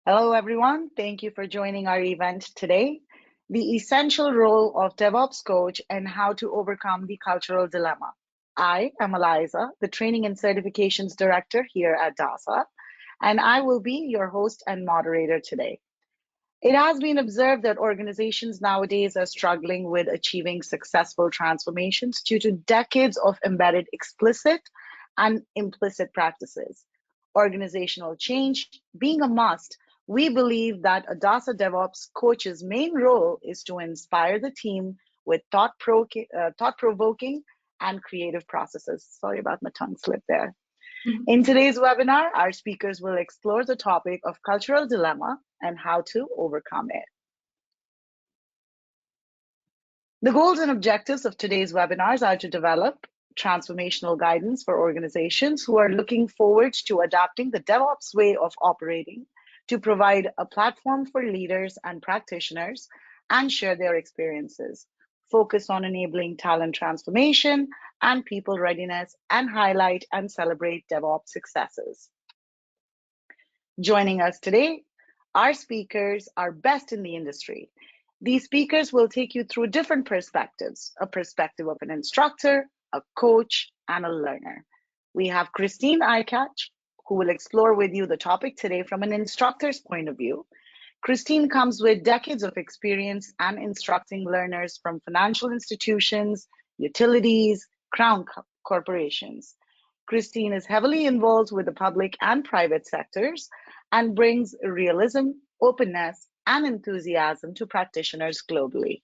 Hello, everyone. Thank you for joining our event today. The essential role of DevOps coach and how to overcome the cultural dilemma. I am Eliza, the training and certifications director here at DASA, and I will be your host and moderator today. It has been observed that organizations nowadays are struggling with achieving successful transformations due to decades of embedded explicit and implicit practices. Organizational change being a must, we believe that a DASA DevOps coach's main role is to inspire the team with thought-provoking and creative processes. Sorry about my tongue slip there. In today's webinar, our speakers will explore the topic of cultural dilemma and how to overcome it. The goals and objectives of today's webinars are to develop transformational guidance for organizations who are looking forward to adapting the DevOps way of operating, to provide a platform for leaders and practitioners and share their experiences, focus on enabling talent transformation and people readiness, and highlight and celebrate DevOps successes. Joining us today, our speakers are best in the industry. These speakers will take you through different perspectives, a perspective of an instructor, a coach, and a learner. We have Christine Eikach, who will explore with you the topic today from an instructor's point of view. Christine comes with decades of experience and instructing learners from financial institutions, utilities, crown corporations. Christine is heavily involved with the public and private sectors and brings realism, openness, and enthusiasm to practitioners globally.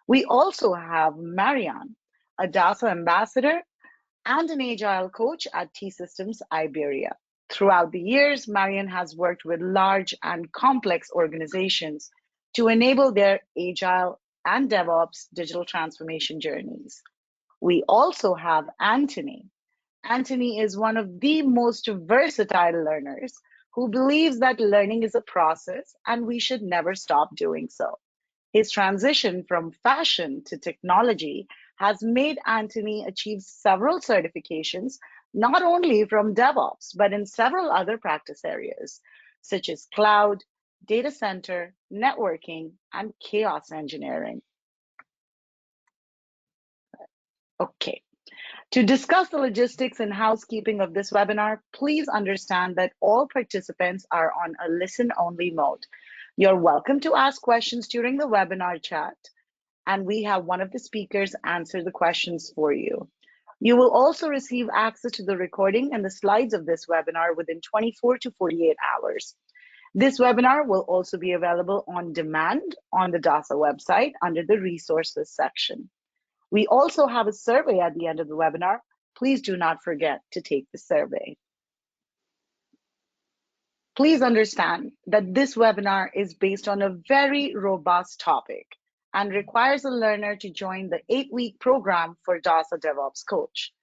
We also have Marianne, a DASA ambassador and an agile coach at T-Systems Iberia. Throughout the years, Marianne has worked with large and complex organizations to enable their agile and DevOps digital transformation journeys. We also have Anthony. Anthony is one of the most versatile learners who believes that learning is a process and we should never stop doing so. His transition from fashion to technology has made Anthony achieve several certifications, not only from DevOps, but in several other practice areas, such as cloud, data center, networking, and chaos engineering. Okay. To discuss the logistics and housekeeping of this webinar, please understand that all participants are on a listen-only mode. You're welcome to ask questions during the webinar chat, and we have one of the speakers answer the questions for you. You will also receive access to the recording and the slides of this webinar within 24 to 48 hours. This webinar will also be available on demand on the DASA website under the resources section. We also have a survey at the end of the webinar. Please do not forget to take the survey. Please understand that this webinar is based on a very robust topic and requires a learner to join the 8-week program for DASA DevOps Coach.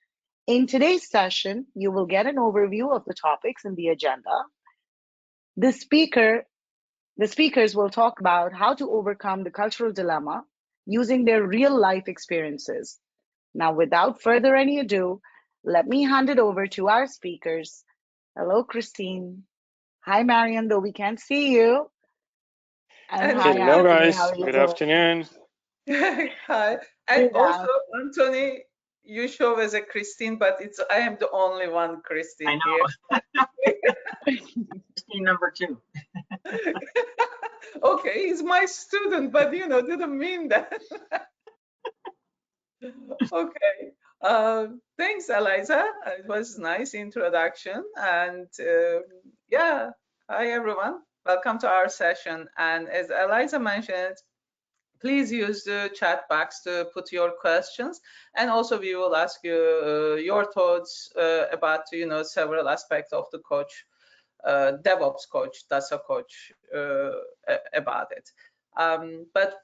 In today's session, you will get an overview of the topics in the agenda. The speakers will talk about how to overcome the cultural dilemma using their real-life experiences. Now, without further any ado, let me hand it over to our speakers. Hello, Christine. Hi, Marian, though we can't see you. And hi, hello, guys. Good afternoon. Hi. And also, Anthony, you show as a Christine, but I am the only one Christine. I know. Christine number 2. Okay, he's my student, but didn't mean that. Okay. Thanks, Eliza. It was a nice introduction. And yeah, hi, everyone. Welcome to our session. And as Eliza mentioned, please use the chat box to put your questions. And also we will ask you your thoughts about, several aspects of the coach, DevOps coach, DASA coach, about it. But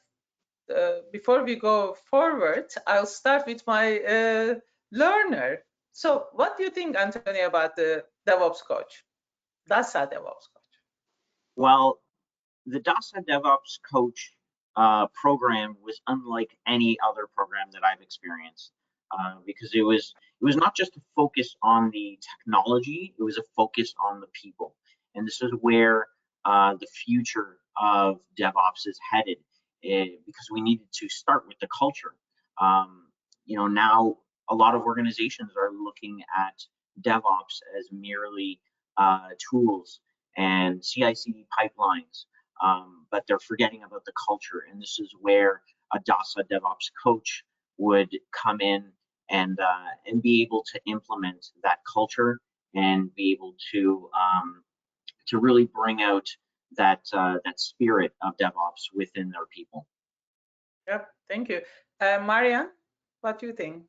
before we go forward, I'll start with my learner. So what do you think, Anthony, about the DevOps coach, DASA DevOps coach? Well, the DASA DevOps coach program was unlike any other program that I've experienced because it was not just a focus on the technology, it was a focus on the people. And this is where the future of DevOps is headed, because we needed to start with the culture. Now a lot of organizations are looking at DevOps as merely tools and CI/CD pipelines, but they're forgetting about the culture. And this is where a DASA DevOps coach would come in and be able to implement that culture and be able to really bring out that spirit of DevOps within their people. Yep, thank you. Marian, what do you think?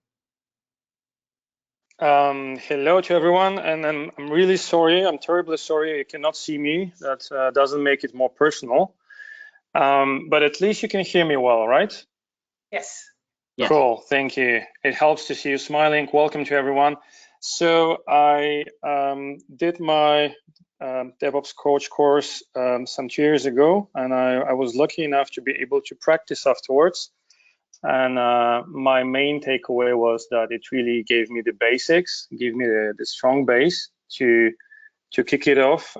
Hello to everyone, and I'm really sorry. I'm terribly sorry you cannot see me. That doesn't make it more personal. But at least you can hear me well, right? Yes. Yes. Cool, thank you. It helps to see you smiling. Welcome to everyone. So I did my DevOps coach course some 2 years ago, and I was lucky enough to be able to practice afterwards. And my main takeaway was that it really gave me the basics, gave me the strong base to kick it off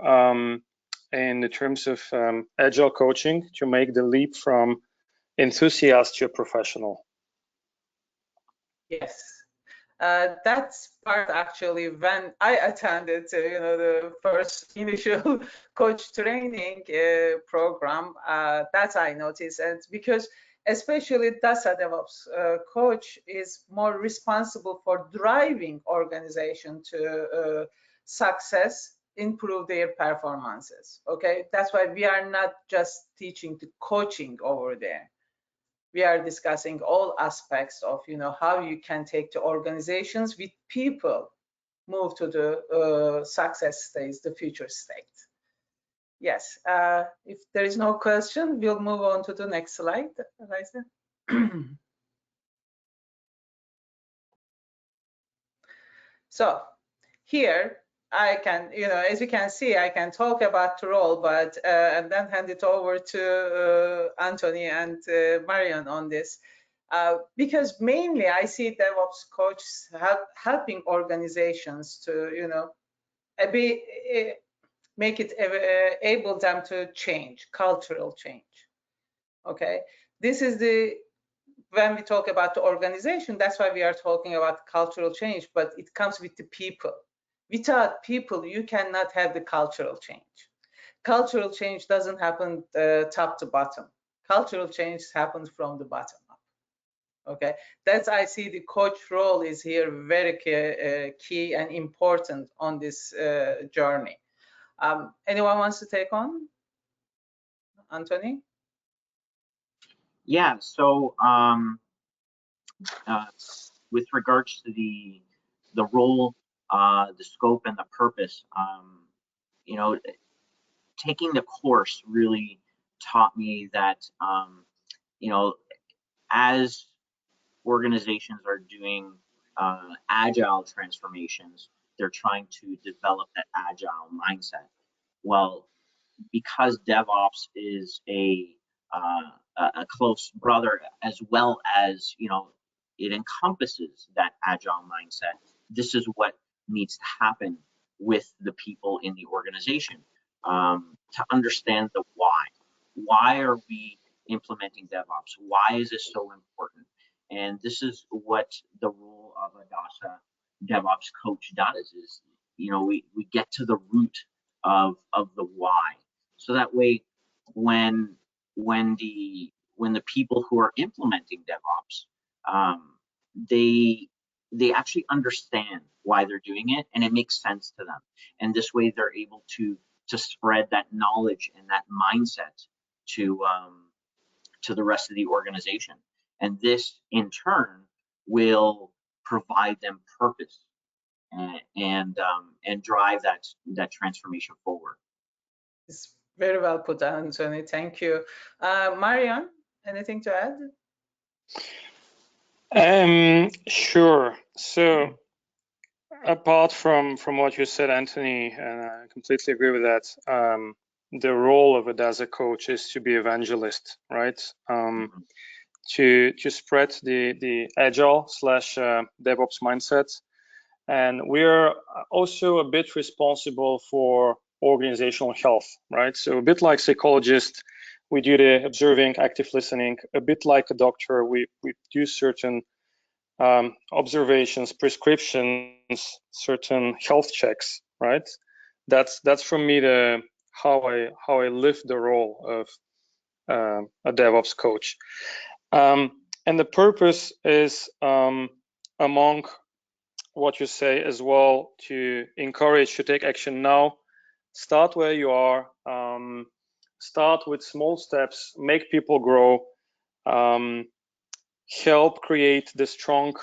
in the terms of agile coaching, to make the leap from enthusiast to a professional. Yes, that's part actually when I attended, the first initial coach training program. That I noticed, and because especially DASA DevOps coach is more responsible for driving organization to success, improve their performances. Okay, that's why we are not just teaching the coaching over there. We are discussing all aspects of how you can take the organizations with people move to the success stage, the future state. Yes, if there is no question, we'll move on to the next slide, Eliza. So here I can, as you can see, I can talk about the role, but and then hand it over to Anthony and Marian on this. Because mainly I see DevOps coaches helping organizations to, make it able them to change, cultural change. Okay, this is when we talk about the organization, that's why we are talking about cultural change, but it comes with the people. Without people, you cannot have the cultural change. Cultural change doesn't happen top to bottom. Cultural change happens from the bottom up. Okay, that's I see the coach role is here very key and important on this journey. Anyone wants to take on? Anthony? Yeah, so with regards to the role, the scope, and the purpose, taking the course really taught me that as organizations are doing agile transformations, they're trying to develop that agile mindset. Well, because DevOps is a close brother, as well as it encompasses that agile mindset. This is what needs to happen with the people in the organization, to understand the why. Why are we implementing DevOps? Why is this so important? And this is what the role of a DASA DevOps coach does, is we get to the root of the why. So that way, when the people who are implementing DevOps, they actually understand why they're doing it, and it makes sense to them. And this way, they're able to spread that knowledge and that mindset to the rest of the organization. And this, in turn, will provide them purpose and drive that transformation forward. It's very well put, Anthony. Thank you. Marian, anything to add? Sure. So apart from what you said, Anthony, and I completely agree with that, the role of a DASA coach is to be evangelist, right? To spread the agile / DevOps mindset. And we're also a bit responsible for organizational health, right? So a bit like psychologists, we do the observing, active listening. A bit like a doctor, we do certain observations, prescriptions, certain health checks, right? That's for me the how I live the role of a DevOps coach. And the purpose is among what you say as well, to encourage to take action now. Start where you are. Start with small steps. Make people grow. Help create the strong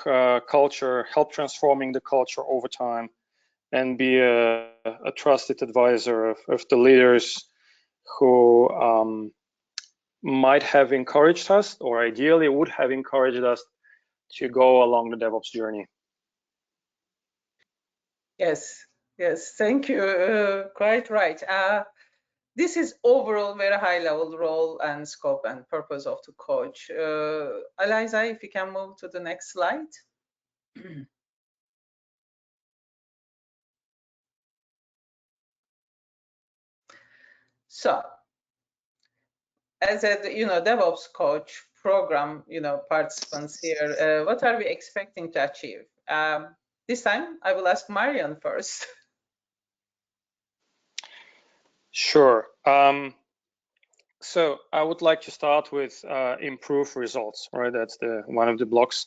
culture. Help transforming the culture over time, and be a trusted advisor of the leaders who might have encouraged us, or ideally would have encouraged us, to go along the DevOps journey. Yes, yes, thank you. Quite right. This is overall very high level role and scope and purpose of the coach. Eliza, if you can move to the next slide. So, as a DevOps coach program participants here, what are we expecting to achieve? This time, I will ask Marian first. Sure. So I would like to start with improve results, right? That's one of the blocks.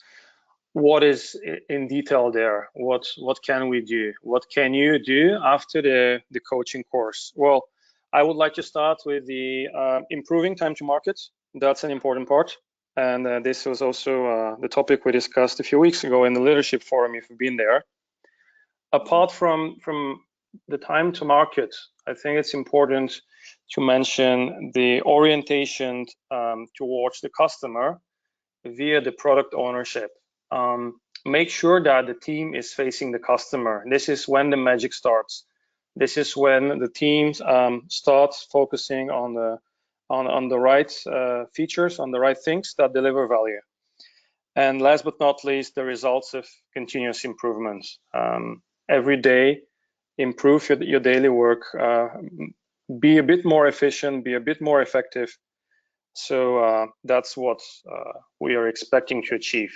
What is in detail there? What can we do? What can you do after the coaching course? Well, I would like to start with the improving time to market. That's an important part. And this was also the topic we discussed a few weeks ago in the leadership forum, if you've been there. Apart from the time to market, I think it's important to mention the orientation towards the customer via the product ownership. Make sure that the team is facing the customer. This is when the magic starts. This is when the team starts focusing on the right features, on the right things that deliver value. And last but not least, the results of continuous improvement. Every day, improve your daily work, be a bit more efficient, be a bit more effective. So that's what we are expecting to achieve.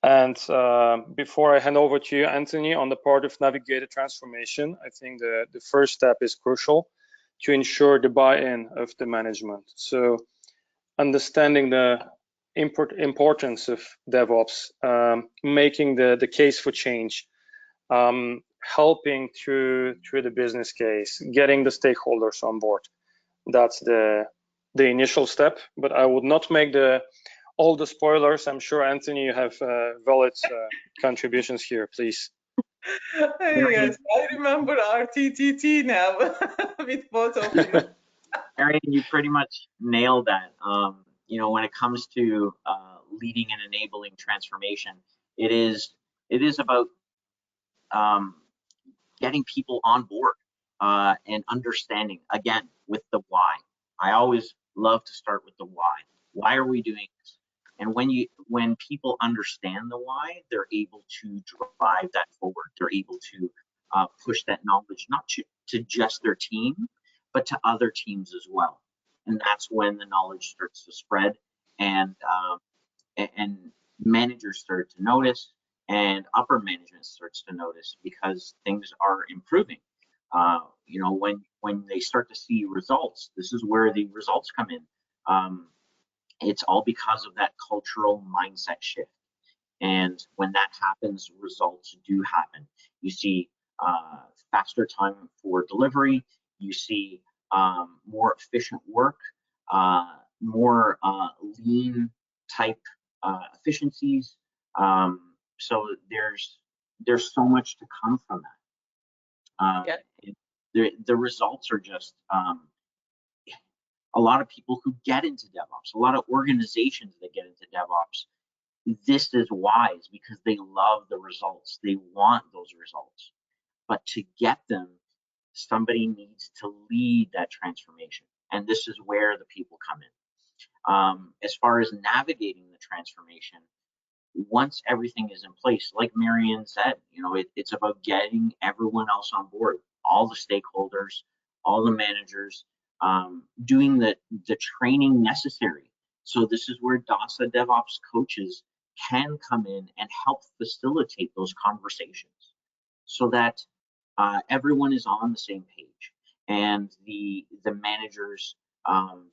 And before I hand over to you, Anthony, on the part of navigated transformation, I think the first step is crucial to ensure the buy-in of the management. So understanding the importance of DevOps, making the case for change, helping through the business case, getting the stakeholders on board. That's the initial step, but I would not make all the spoilers. I'm sure, Anthony, you have valid contributions here, please. Yes, I remember our TTT now with both of you. Arian, you pretty much nailed that. When it comes to leading and enabling transformation, it is about getting people on board and understanding, again, with the why. I always love to start with the why. Why are we doing this? And when people understand the why, they're able to drive that forward. They're able to push that knowledge not to just their team, but to other teams as well. And that's when the knowledge starts to spread, and managers start to notice, and upper management starts to notice, because things are improving. When they start to see results, this is where the results come in. It's all because of that cultural mindset shift. And when that happens, results do happen. You see faster time for delivery. You see more efficient work, more lean type efficiencies. So there's so much to come from that. The results are just a lot of people who get into DevOps, a lot of organizations that get into DevOps. This is wise because they love the results. They want those results. But to get them, somebody needs to lead that transformation. And this is where the people come in. As far as navigating the transformation, once everything is in place, like Marian said, it's about getting everyone else on board. all the stakeholders, all the managers, doing the training necessary. So this is where DASA DevOps coaches can come in and help facilitate those conversations so that everyone is on the same page, and the managers,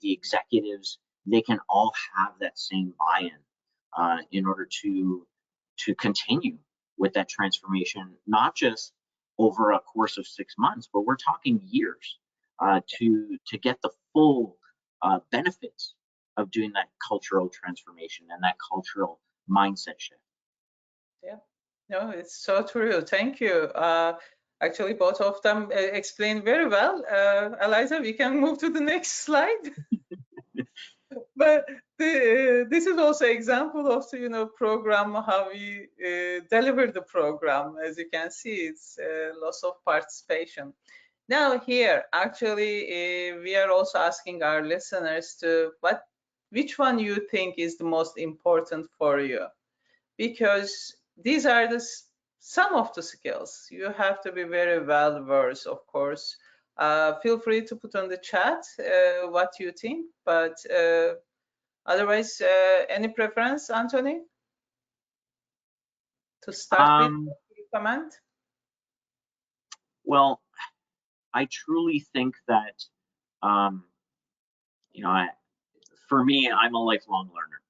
the executives, they can all have that same buy-in in order to continue with that transformation, not just over a course of 6 months, but we're talking years to get the full benefits of doing that cultural transformation and that cultural mindset shift. Yeah, no, it's so true. Thank you. Actually, both of them explained very well. Eliza, we can move to the next slide. But this is also example of the program, how we deliver the program. As you can see, it's loss of participation. Now here, actually, we are also asking our listeners to which one you think is the most important for you, because these are some of the skills. You have to be very well versed, of course. Feel free to put on the chat what you think, but otherwise, any preference, Anthony? To start with, comment? Well, I truly think that, for me, I'm a lifelong learner,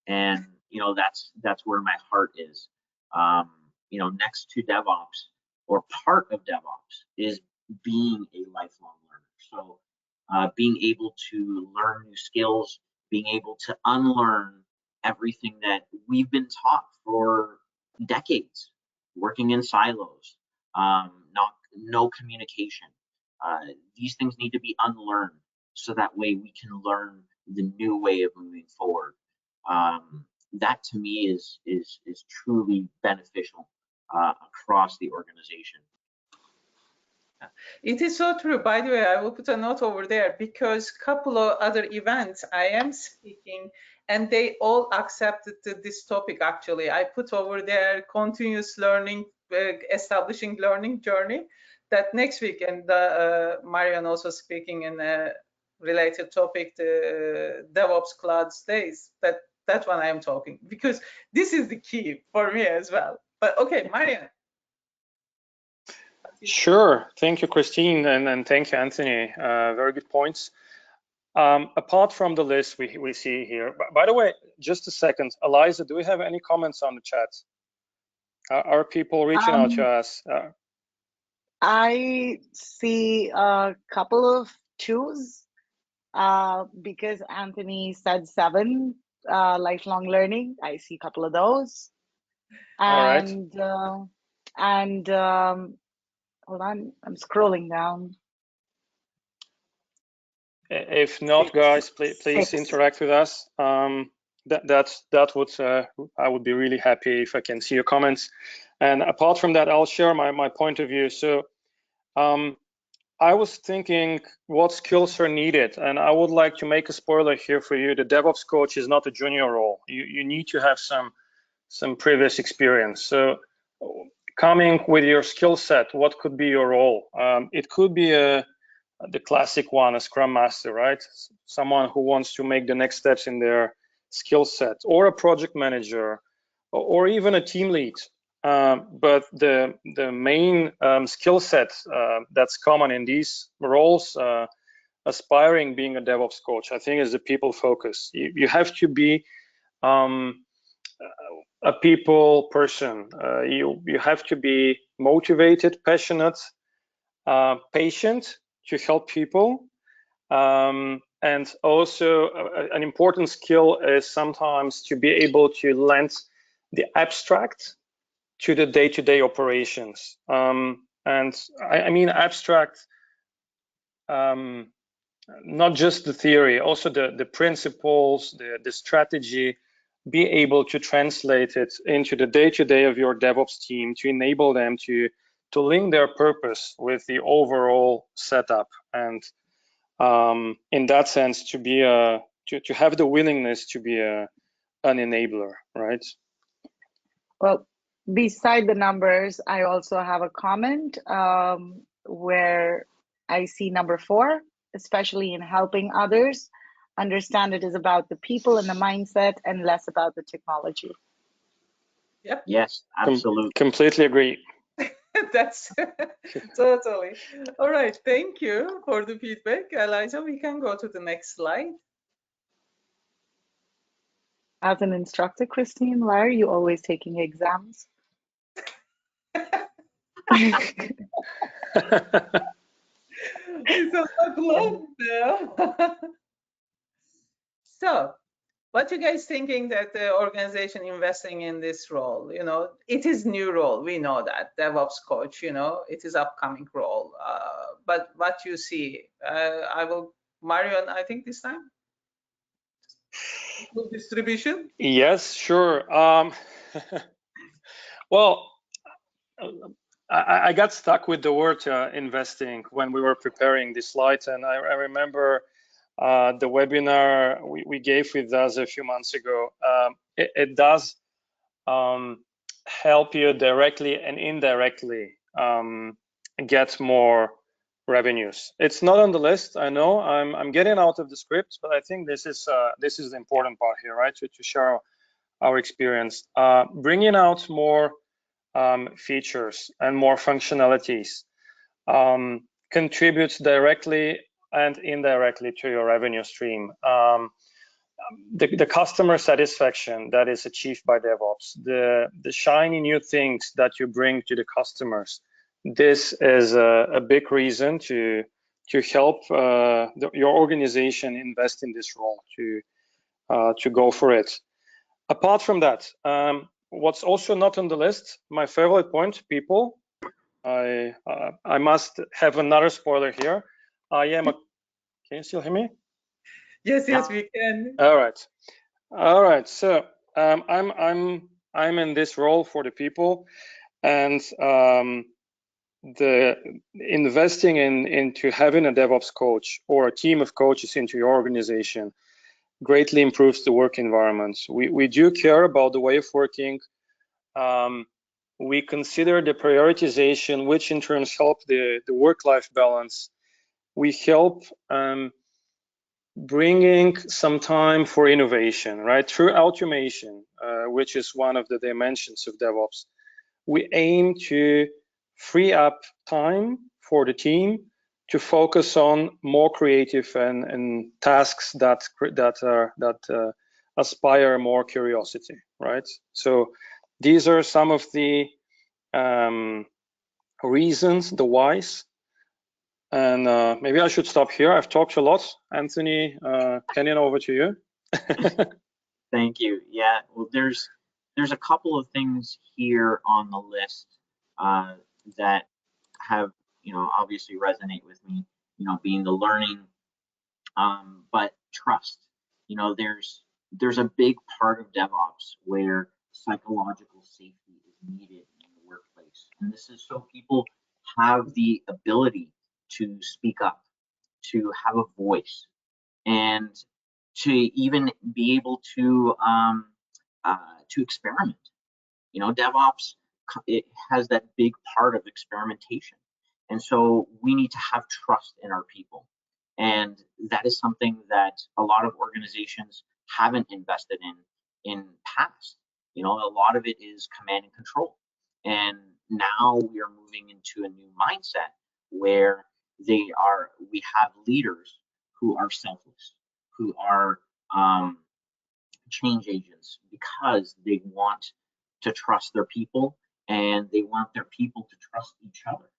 and that's where my heart is. Next to DevOps, or part of DevOps, is being a lifelong learner. So being able to learn new skills, being able to unlearn everything that we've been taught for decades, working in silos, no communication. These things need to be unlearned so that way we can learn the new way of moving forward. That to me is truly beneficial across the organization. It is so true. By the way, I will put a note over there, because a couple of other events I am speaking, and they all accepted this topic. Actually, I put over there continuous learning, establishing learning journey. That next week, and Marian also speaking in a related topic, the DevOps Cloud Days. That one I am talking, because this is the key for me as well. But okay, Marian. Sure. Thank you, Christine, and thank you, Anthony. Very good points. Apart from the list we see here, by the way, just a second, Eliza, do we have any comments on the chat? Are people reaching out to us? I see a couple of twos because Anthony said 7, lifelong learning. I see a couple of those. And, all right. Hold on, I'm scrolling down. If not, guys, please interact with us. That would I would be really happy if I can see your comments. And apart from that, I'll share my point of view. So I was thinking what skills are needed, and I would like to make a spoiler here for you. The DevOps coach is not a junior role. You need to have some previous experience. So coming with your skill set, what could be your role? It could be the classic one, a Scrum Master, right? Someone who wants to make the next steps in their skill set, or a project manager, or even a team lead. But the main skill set that's common in these roles, aspiring being a DevOps coach, I think, is the people focus. You have to be a people person. You have to be motivated, passionate, patient to help people. And also an important skill is sometimes to be able to lend the abstract to the day-to-day operations. And I mean abstract, not just the theory, also the principles, the strategy, be able to translate it into the day-to-day of your DevOps team to enable them to link their purpose with the overall setup, and in that sense to be to have the willingness to be an enabler, right? Well, beside the numbers, I also have a comment. where I see number 4, especially in helping others understand it is about the people and the mindset and less about the technology. Yep. Yes, absolutely. Completely agree. That's totally. All right. Thank you for the feedback. Eliza, we can go to the next slide. As an instructor, Christine, why are you always taking exams? It's a lot long now. So, what you guys thinking that the organization investing in this role? You know, it is new role. We know that DevOps coach. You know, it is upcoming role. But what you see, I will Marion. I think this time equal distribution. Yes, sure. Well, I got stuck with the word investing when we were preparing this slide, and I remember the webinar we gave with us a few months ago. It does help you directly and indirectly get more revenues. It's not on the list. I know I'm getting out of the script, but I think this is the important part here, right? To share our experience, bringing out more features and more functionalities contributes directly and indirectly to your revenue stream. The customer satisfaction that is achieved by DevOps, the shiny new things that you bring to the customers, this is a big reason to help your organization invest in this role, to go for it. Apart from that, what's also not on the list, my favorite point, people. I must have another spoiler here. Can you still hear me? Yes, we can. All right. So I'm in this role for the people, and the investing into having a DevOps coach or a team of coaches into your organization greatly improves the work environment. We do care about the way of working. We consider the prioritization, which in turn help the work-life balance. We help bringing some time for innovation, right? Through automation, which is one of the dimensions of DevOps. We aim to free up time for the team to focus on more creative and tasks that aspire more curiosity, right? So these are some of the reasons, the whys. And maybe I should stop here. I've talked a lot. Anthony, Kenyon, over to you. Thank you. Yeah, well, there's a couple of things here on the list that have, obviously resonate with me, being the learning, but trust. There's a big part of DevOps where psychological safety is needed in the workplace. And this is so people have the ability to speak up, to have a voice, and to even be able to experiment. DevOps, it has that big part of experimentation, and so we need to have trust in our people, and that is something that a lot of organizations haven't invested in past. A lot of it is command and control, and now we are moving into a new mindset where we have leaders who are selfless, who are change agents, because they want to trust their people and they want their people to trust each other.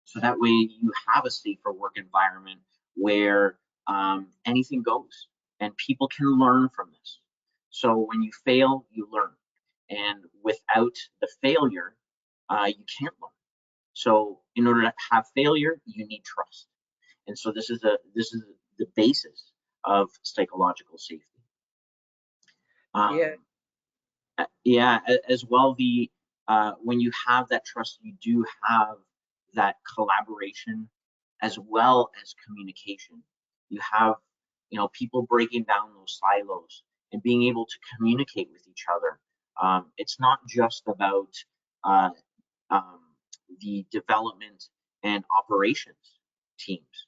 So that way you have a safer work environment where anything goes and people can learn from this. So when you fail, you learn. And without the failure, you can't learn. So in order to have failure, you need trust. And so this is the basis of psychological safety. Yeah, as well, when you have that trust, you do have that collaboration as well as communication. You have, people breaking down those silos and being able to communicate with each other. It's not just about the development and operations teams.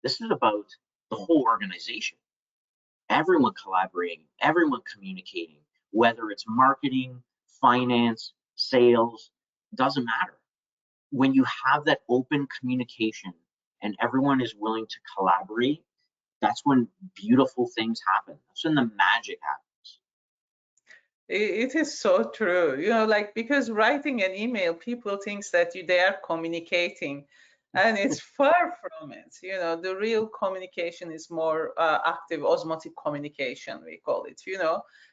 This is about the whole organization. Everyone collaborating, everyone communicating, whether it's marketing, finance, sales, doesn't matter. When you have that open communication and everyone is willing to collaborate, that's when beautiful things happen. That's when the magic happens. It is so true, like, because writing an email, people thinks that they are communicating, and it's far from it. The real communication is more active osmotic communication, we call it.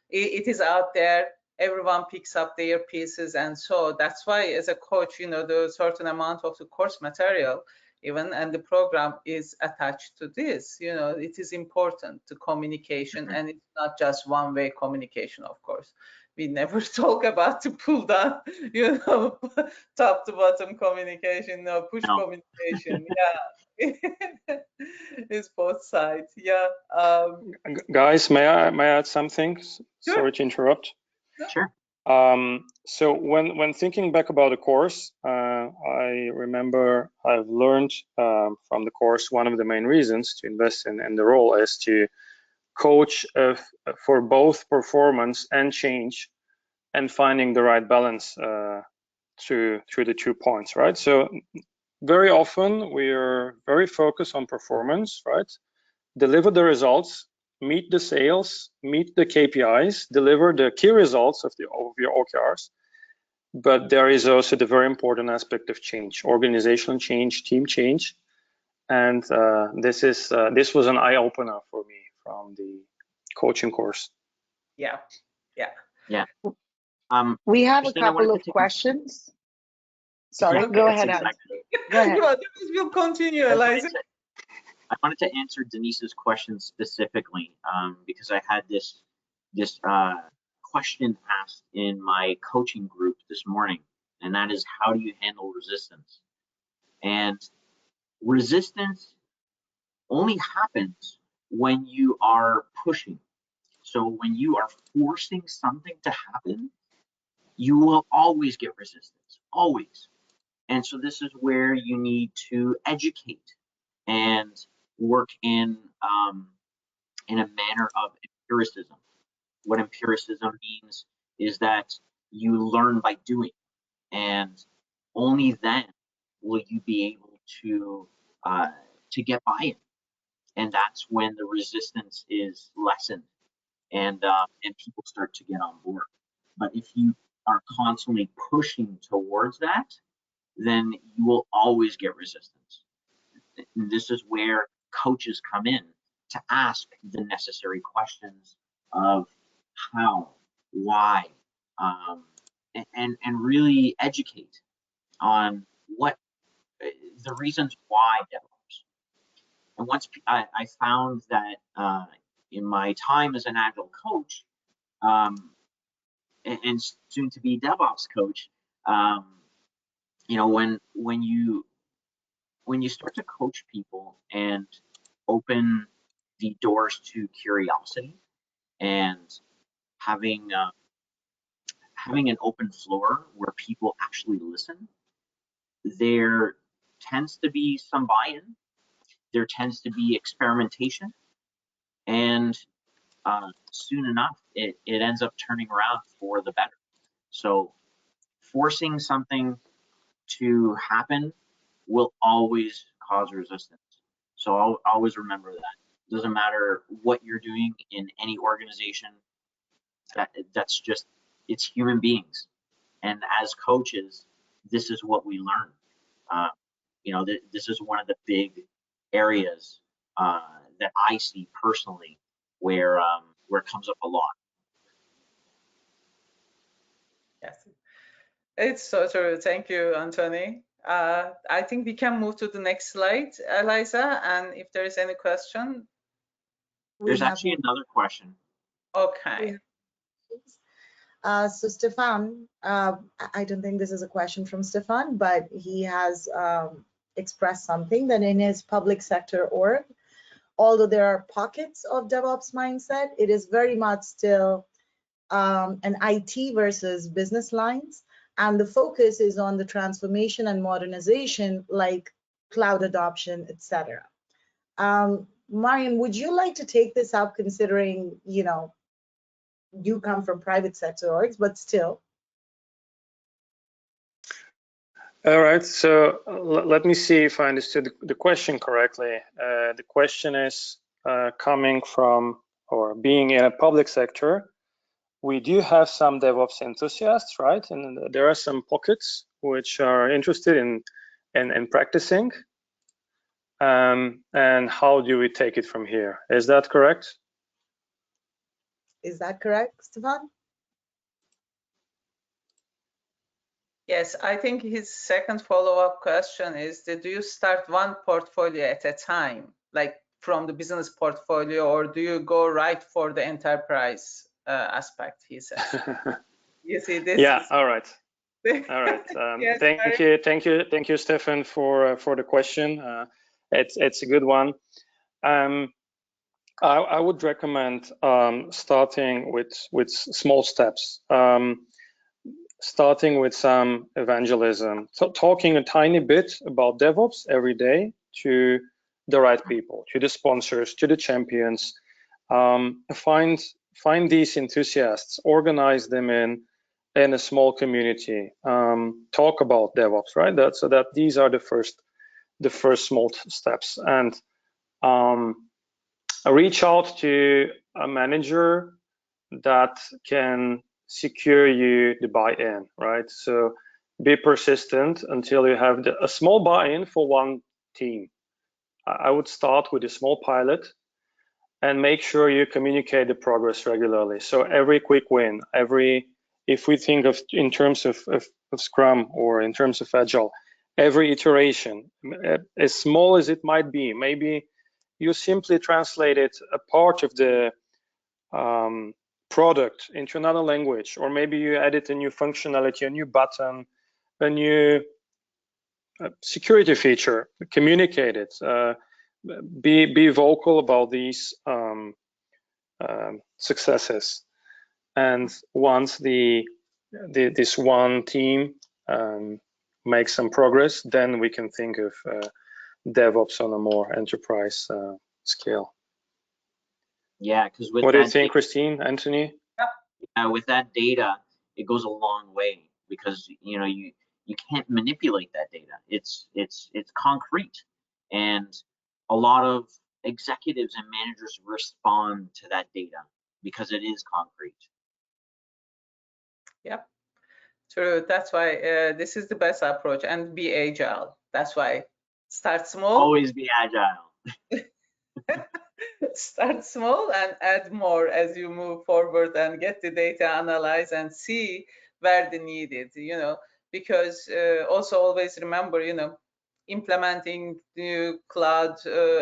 It is out there. Everyone picks up their pieces, and so that's why, as a coach, the certain amount of the course material even and the program is attached to this. It is important to communication, and it's not just one-way communication. Of course, we never talk about to pull down, top to bottom communication, no push No. communication. Yeah. It's both sides. Yeah. Guys, may I add something? Sure. Sorry to interrupt. Sure. So when thinking back about the course, I remember I've learned from the course, one of the main reasons to invest in the role is to coach for both performance and change, and finding the right balance through the 2 points, right? So very often we are very focused on performance, right? Deliver the results, meet the sales, meet the KPIs, deliver the key results of your OKRs. But there is also the very important aspect of change, organizational change, team change. And this was an eye opener for me from the coaching course. Yeah. We have Christine, a couple of questions. Sorry, go ahead, Alex. Go ahead. We'll continue, Eliza. I wanted to answer Denise's question specifically because I had this question asked in my coaching group this morning, and that is, how do you handle resistance? And resistance only happens when you are pushing. So when you are forcing something to happen, you will always get resistance, always. And so this is where you need to educate and work in a manner of empiricism. What empiricism means is that you learn by doing, and only then will you be able to get buy-in, and that's when the resistance is lessened and people start to get on board. But if you are constantly pushing towards that, then you will always get resistance. And this is where coaches come in to ask the necessary questions of how, why, and really educate on what the reasons why DevOps. And once I found that in my time as an Agile coach and soon to be DevOps coach, when you start to coach people and open the doors to curiosity and having an open floor where people actually listen, there tends to be some buy-in, there tends to be experimentation, and soon enough it ends up turning around for the better. So forcing something to happen will always cause resistance. So I'll always remember that. It doesn't matter what you're doing in any organization. That's just, it's human beings. And as coaches, this is what we learn. This is one of the big areas that I see personally where it comes up a lot. Yes, it's so true. Thank you, Anthony. I think we can move to the next slide, Eliza, and if there is any question. There's actually another question. Okay. So Stefan, I don't think this is a question from Stefan, but he has expressed something that in his public sector org, although there are pockets of DevOps mindset, it is very much still an IT versus business lines. And the focus is on the transformation and modernization, like cloud adoption, etc. Marian, would you like to take this up, considering, you know, you come from private sector orgs, but still? All right, so let me see if I understood the question correctly. The question is coming from, or being in a public sector, we do have some DevOps enthusiasts, right? And there are some pockets which are interested in practicing. And how do we take it from here? Is that correct? Is that correct, Stefan? Yes, I think his second follow-up question is, do you start one portfolio at a time, like from the business portfolio, or do you go right for the enterprise aspect, he says. You see, this yeah, is... all right. All right. Yes, thank you, Stefan, for the question. It's a good one. I would recommend starting with small steps. Starting with some evangelism, talking a tiny bit about DevOps every day to the right people, to the sponsors, to the champions. Find these enthusiasts, organize them in a small community. Talk about DevOps, right? So that these are the first small steps, and reach out to a manager that can secure you the buy-in, right? So be persistent until you have a small buy-in for one team. I would start with a small pilot and make sure you communicate the progress regularly. So every quick win, if we think of in terms of Scrum or in terms of Agile, every iteration, as small as it might be, maybe you simply translated a part of the product into another language, or maybe you added a new functionality, a new button, a new security feature, communicate it, be vocal about these successes. And once this one team makes some progress, then we can think of DevOps on a more enterprise scale. Yeah, because with what do you think, Christine, Anthony? With that data, it goes a long way, because you can't manipulate that data. It's concrete, and a lot of executives and managers respond to that data because it is concrete. Yep, true. That's why this is the best approach, and be agile. That's why start small. Always be agile. Start small and add more as you move forward, and get the data, analyze and see where the need is, because also always remember, implementing new cloud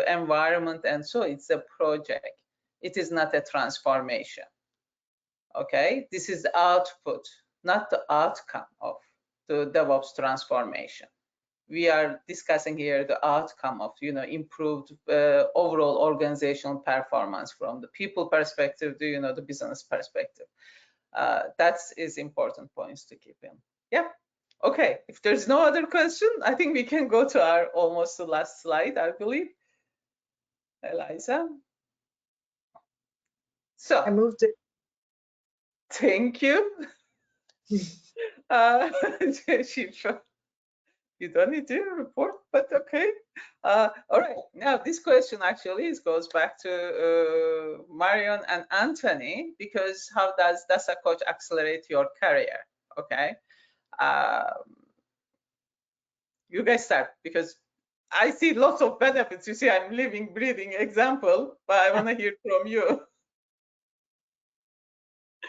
environment, and so it's a project. It is not a transformation. Okay, this is the output, not the outcome of the DevOps transformation. We are discussing here the outcome of improved overall organizational performance from the people perspective to the business perspective. That is important points to keep in. Yeah. Okay. If there's no other question, I think we can go to our almost the last slide, I believe. Eliza. So I moved it. Thank you. Shifa. You don't need to report, but okay. All right. Now, this question actually goes back to Marion and Anthony, because how does DASA coach accelerate your career? Okay. You guys start, because I see lots of benefits. You see, I'm living, breathing example, but I want to hear from you.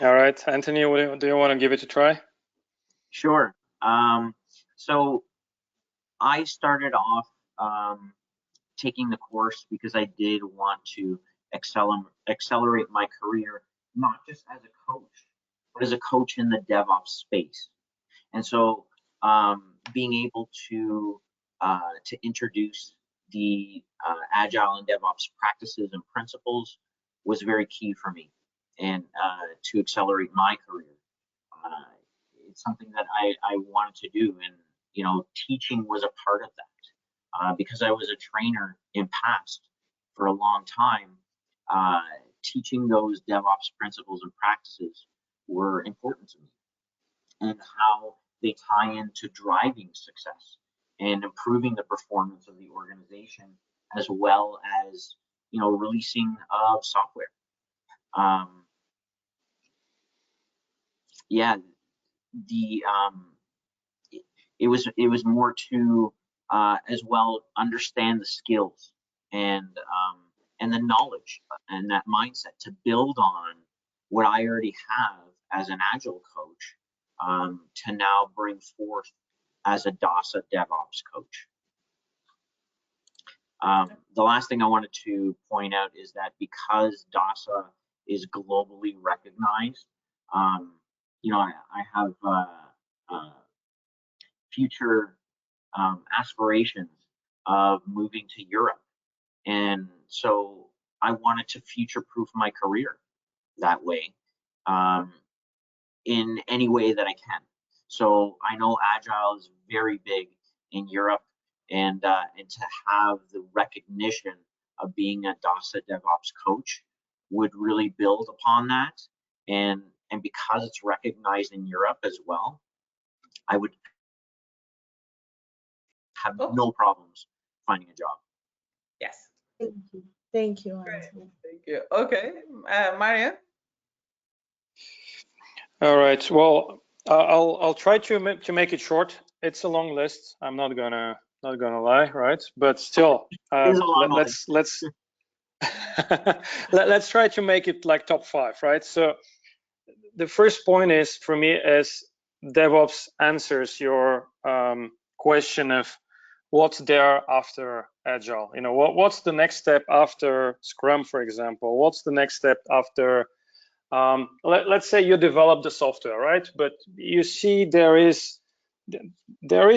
All right, Anthony, do you want to give it a try? Sure. So I started off taking the course because I did want to accelerate my career, not just as a coach, but as a coach in the DevOps space. And so being able to introduce the Agile and DevOps practices and principles was very key for me, and to accelerate my career. It's something that I wanted to do, and teaching was a part of that. because I was a trainer in past for a long time, teaching those DevOps principles and practices were important to me, and how they tie into driving success and improving the performance of the organization, as well as, you know, releasing of software. Yeah, the it was more to as well understand the skills and the knowledge and that mindset to build on what I already have as an agile coach, to now bring forth as a DASA DevOps coach. The last thing I wanted to point out is that because DASA is globally recognized, you know, I have future aspirations of moving to Europe. And so I wanted to future-proof my career that way, in any way that I can. So I know Agile is very big in Europe, and to have the recognition of being a DASA DevOps coach would really build upon that. And because it's recognized in Europe as well, I would have no problems finding a job. Yes. Thank you. Thank you, Great. Anthony. Thank you. Okay, Marian. All right. Well, I'll try to make it short. It's a long list. I'm not gonna lie, right? But still, let's let's try to make it like top 5, right? So the first point is, for me, is DevOps answers your question of what's there after Agile. You know, what's the next step after Scrum, for example? What's the next step after let's say you develop the software, right? But you see there is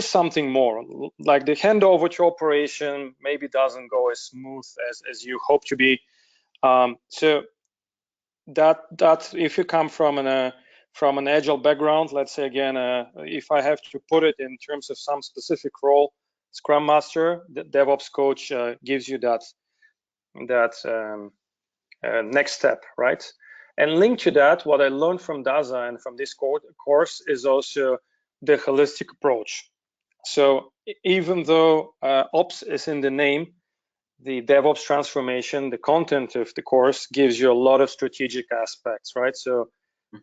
something more, like the handover to operation maybe doesn't go as smooth as you hope to be. So that if you come from an agile background, let's say again, if I have to put it in terms of some specific role, Scrum Master, the DevOps coach gives you that next step, right? And linked to that, what I learned from DASA and from this course is also the holistic approach. So even though ops is in the name, the DevOps transformation, the content of the course gives you a lot of strategic aspects, right? So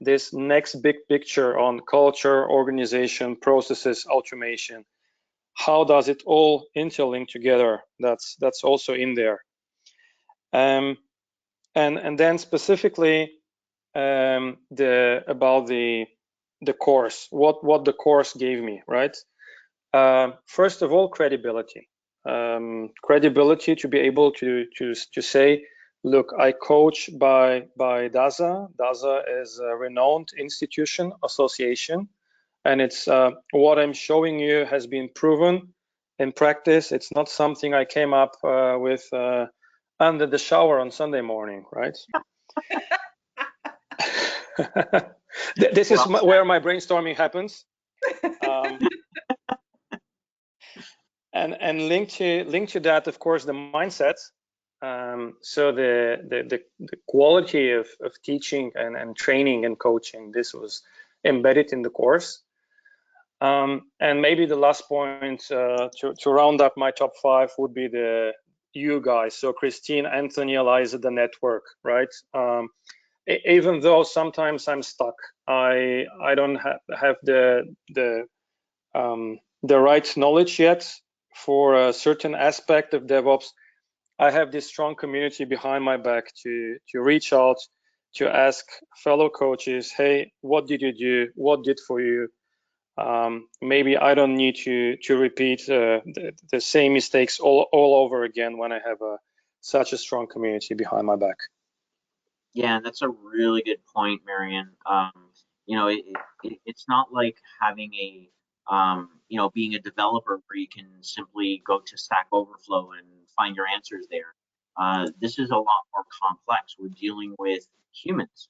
this next big picture on culture, organization, processes, automation, how does it all interlink together? That's also in there. And then specifically about the course, what the course gave me, right? First of all, credibility. Credibility to be able to say, look, I coach by DASA. DASA is a renowned institution, association, and it's what I'm showing you has been proven in practice. It's not something I came up with under the shower on Sunday morning, right? This is where my brainstorming happens. And linked to that, of course, the mindset. So the quality of teaching and training and coaching, this was embedded in the course. And maybe the last point to round up my top 5 would be you guys. So Christine, Anthony, Eliza, the network, right? Even though sometimes I'm stuck, I don't have the right knowledge yet for a certain aspect of DevOps, I have this strong community behind my back to reach out, to ask fellow coaches, hey, what did you do? What did for you? Maybe I don't need to repeat the same mistakes all over again when I have such a strong community behind my back. Yeah, that's a really good point, Marian. You know, it's not like having a you know, being a developer where you can simply go to Stack Overflow and find your answers there. This is a lot more complex. We're dealing with humans,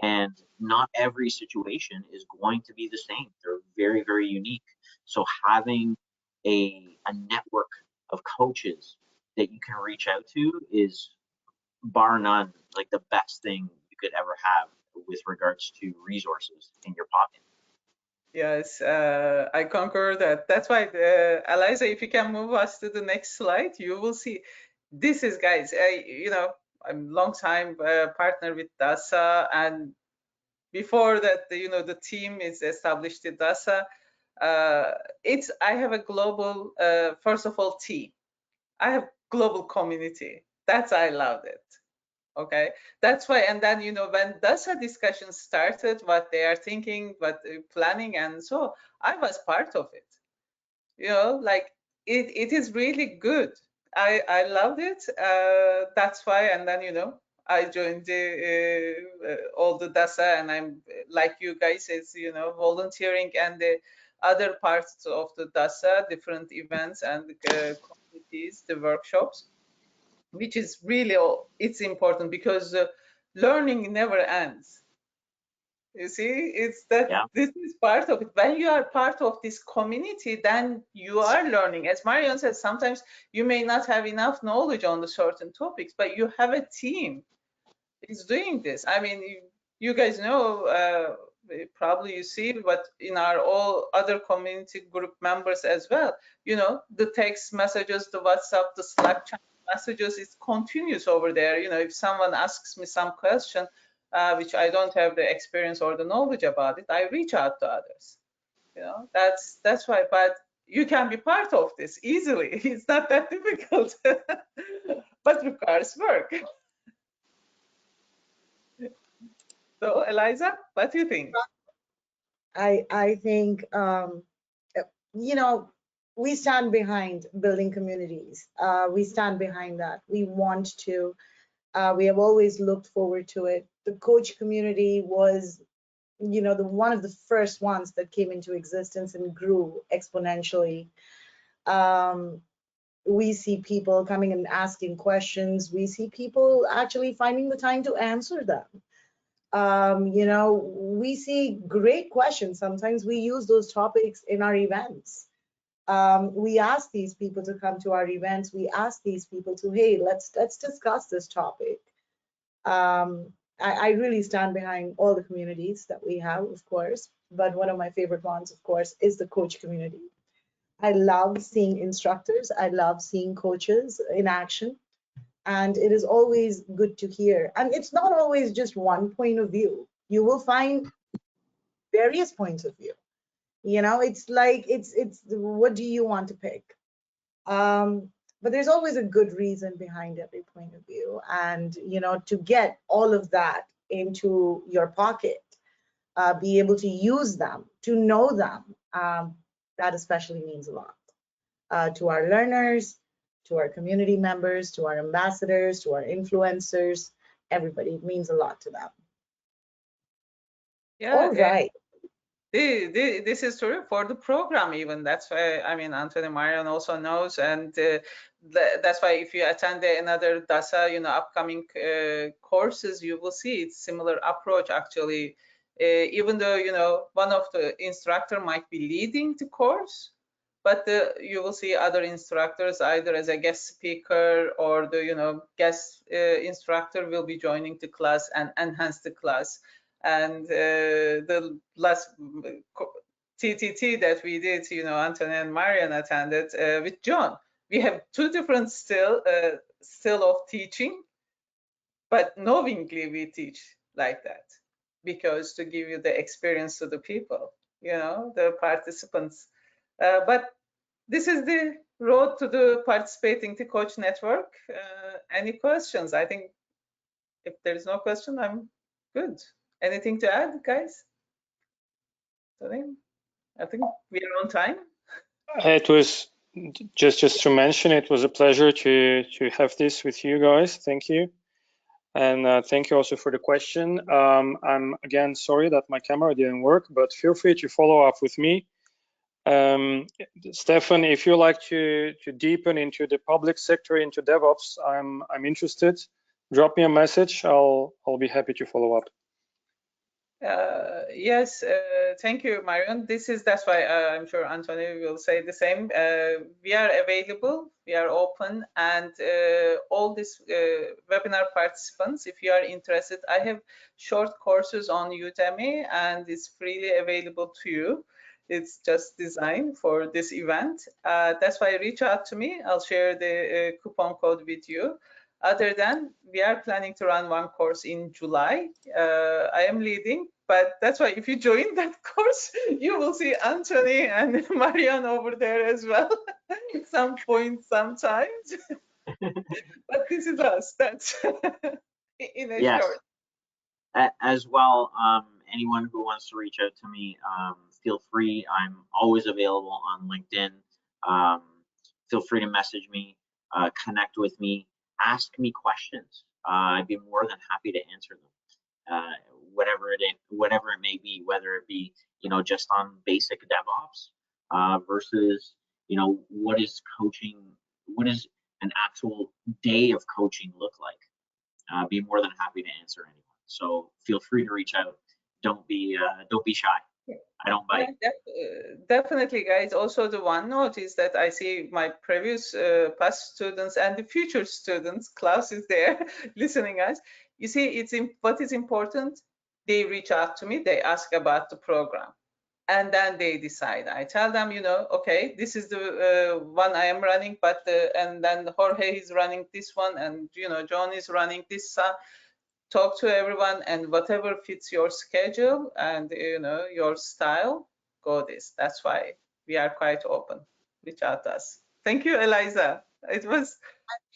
and not every situation is going to be the same. They're very, very unique. So having a network of coaches that you can reach out to is bar none like the best thing you could ever have with regards to resources in your pocket. Yes, I concur that. That's why, Eliza, if you can move us to the next slide, you will see. This is, guys, I'm long time partner with DASA, and before that, the team is established at DASA. I have a global, first of all, team. I have global community. I loved it. Okay, that's why. And then when DASA discussion started, what they are thinking, what planning, and so I was part of it. Like it is really good. I loved it. That's why. And then I joined all the DASA, and I'm like you guys, is volunteering and the other parts of the DASA, different events and communities, the workshops, which is really, it's important because learning never ends. You see, it's that This is part of it. When you are part of this community, then you are learning. As Marion said, sometimes you may not have enough knowledge on the certain topics, but you have a team is doing this. I mean, you guys know, probably you see, but in our all other community group members as well, the text messages, the WhatsApp, the Slack channel messages, it continues over there. If someone asks me some question, which I don't have the experience or the knowledge about it, I reach out to others. That's why. But you can be part of this easily. It's not that difficult, but requires work. So, Eliza, what do you think? I think, we stand behind building communities. We stand behind that. We want to. We have always looked forward to it. The coach community was, one of the first ones that came into existence and grew exponentially. We see people coming and asking questions. We see people actually finding the time to answer them. We see great questions. Sometimes we use those topics in our events. We ask these people to come to our events. We ask these people to, hey, let's discuss this topic. I really stand behind all the communities that we have, of course, but one of my favorite ones, of course, is the coach community. I love seeing instructors. I love seeing coaches in action. And it is always good to hear. And it's not always just one point of view. You will find various points of view. It's like, it's what do you want to pick? But there's always a good reason behind every point of view. And, to get all of that into your pocket, be able to use them, to know them, that especially means a lot to our learners, to our community members, to our ambassadors, to our influencers, everybody. It means a lot to them. Yeah. All right. This is true for the program even. That's why, Anthony Marion also knows, and that's why if you attend another DASA, upcoming courses, you will see it's similar approach actually. Even though, one of the instructor might be leading the course, but you will see other instructors either as a guest speaker or the guest instructor will be joining the class and enhance the class. And the last TTT that we did, Anthony and Marian attended with John. We have two different still of teaching, but knowingly we teach like that, because to give you the experience to the people, the participants. But this is the road to the participating the coach network. Any questions? I think if there is no question, I'm good. Anything to add, guys? I think we are on time. It was just to mention, it was a pleasure to have this with you guys. Thank you. And thank you also for the question. I'm again sorry that my camera didn't work, but feel free to follow up with me. Stefan, if you like to deepen into the public sector, into DevOps, I'm interested. Drop me a message. I'll be happy to follow up. Yes, thank you, Marion. That's why I'm sure Anthony will say the same. We are available, we are open, and all these webinar participants, if you are interested, I have short courses on Udemy, and it's freely available to you. It's just designed for this event. That's why reach out to me. I'll share the coupon code with you. Other than, we are planning to run one course in July. I am leading, but that's why if you join that course, you will see Anthony and Marianne over there as well, some point sometimes. But this is us. That's in a Yes. short. As well, anyone who wants to reach out to me, feel free. I'm always available on LinkedIn. Feel free to message me, connect with me, ask me questions. I'd be more than happy to answer them. Whatever it may be, whether it be, just on basic DevOps, versus, what is coaching, what does an actual day of coaching look like? Be more than happy to answer anyone. So feel free to reach out. Don't be shy. I don't bite. Yeah, definitely, guys. Also, the one note is that I see my previous past students and the future students. Klaus is there listening, guys. You see, what is important. They reach out to me. They ask about the program, and then they decide. I tell them, okay, this is the one I am running, but and then Jorge is running this one, and John is running this. Talk to everyone, and whatever fits your schedule and your style, go this. That's why we are quite open. Reach out to us. Thank you, Eliza. It was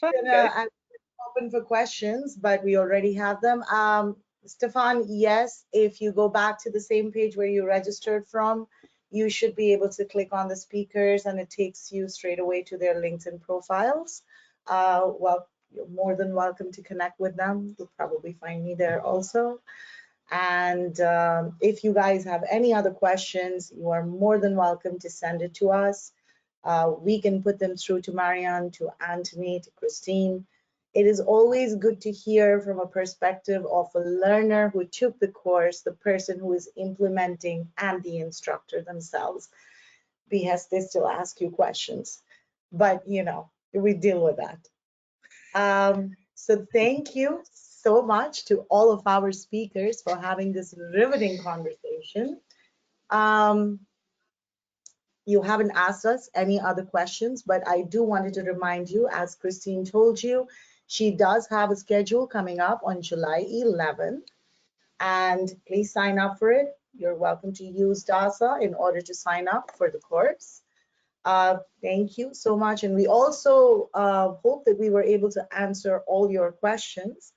fun, guys. I'm open for questions, but we already have them. Stefan, yes, if you go back to the same page where you registered from, you should be able to click on the speakers and it takes you straight away to their LinkedIn profiles. Well, you're more than welcome to connect with them. You'll probably find me there also. And if you guys have any other questions, you are more than welcome to send it to us. We can put them through to Marianne, to Anthony, to Christine. It is always good to hear from a perspective of a learner who took the course, the person who is implementing, and the instructor themselves. Because they still ask you questions, but we deal with that. So thank you so much to all of our speakers for having this riveting conversation. You haven't asked us any other questions, but I do wanted to remind you, as Christine told you, she does have a schedule coming up on July 11th, and please sign up for it. You're welcome to use DASA in order to sign up for the course. Thank you so much. And we also hope that we were able to answer all your questions.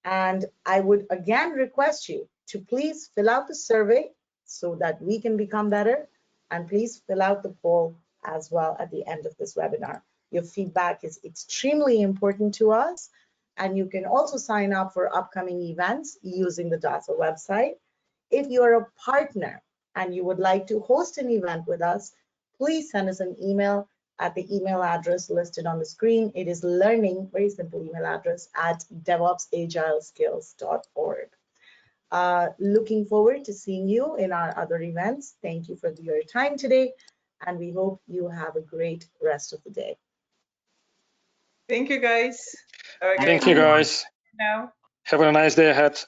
And I would again request you to please fill out the survey so that we can become better. And please fill out the poll as well at the end of this webinar. Your feedback is extremely important to us. And you can also sign up for upcoming events using the DASA website. If you are a partner and you would like to host an event with us, please send us an email at the email address listed on the screen. It is learning, very simple email address, at devopsagileskills.org. Looking forward to seeing you in our other events. Thank you for your time today, and we hope you have a great rest of the day. Thank you, guys. Thank you, guys. Now. Have a nice day ahead.